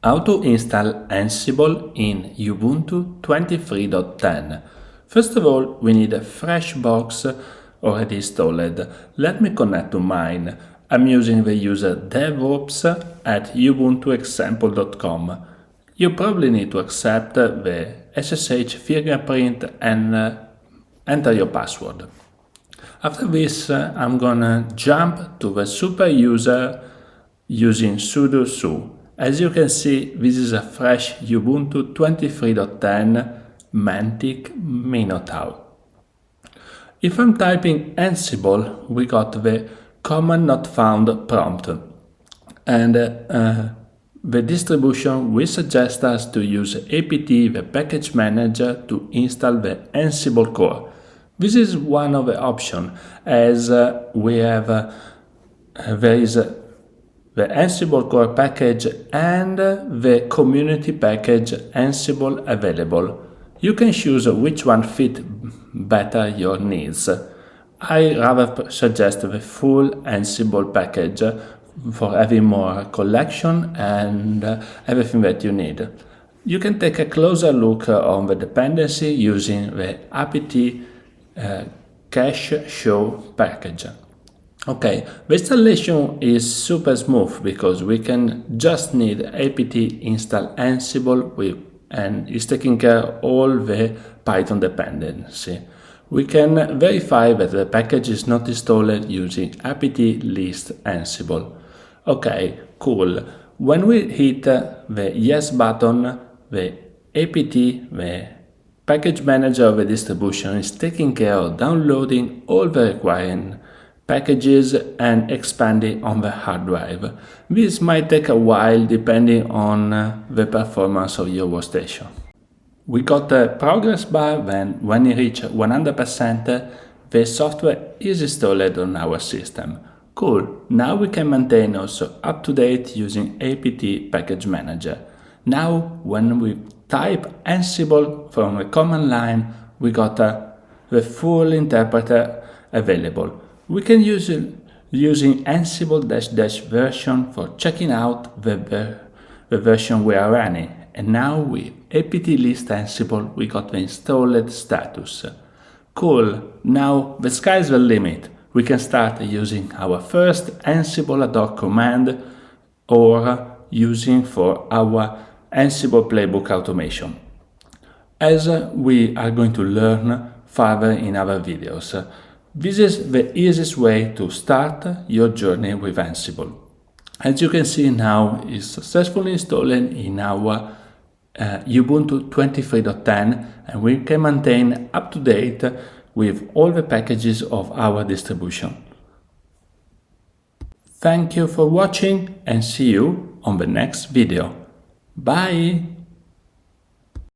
How to install Ansible in Ubuntu 23.10. First of all, we need a fresh box already installed. Let me connect to mine. I'm using the user DevOps at ubuntuexample.com. You probably need to accept the SSH fingerprint and enter your password. After this, I'm gonna jump to the super user using sudo su. As you can see, this is a fresh Ubuntu 23.10 Mantic Minotaur. If I'm typing Ansible, we got the command not found prompt, and the distribution will suggest us to use apt the package manager to install the Ansible core. This is one of the options, as we have there is the Ansible core package and the community package Ansible available. You can choose which one fit better your needs. I rather suggest the full Ansible package for having more collection and everything that you need. You can take a closer look on the dependency using the apt cache show package. Okay, the installation is super smooth because we can just need apt install Ansible and it's taking care of all the Python dependency. We can verify that the package is not installed using apt list Ansible. Okay, cool. When we hit the yes button, the apt, the package manager of the distribution, is taking care of downloading all the required packages and expanding on the hard drive. This might take a while depending on the performance of your workstation. We got a progress bar when it reaches 100%, the software is installed on our system. Cool, now we can maintain also up to date using apt package manager. Now when we type Ansible from the command line, we got the full interpreter available. We can use it using Ansible -- version for checking out the version we are running. And now with apt list Ansible, we got the installed status. Cool, now the sky's the limit. We can start using our first Ansible ad hoc command or using for our Ansible playbook automation, as we are going to learn further in other videos. This is the easiest way to start your journey with Ansible. As you can see now, it's successfully installed in our Ubuntu 23.10 and we can maintain up to date with all the packages of our distribution. Thank you for watching and see you on the next video. Bye!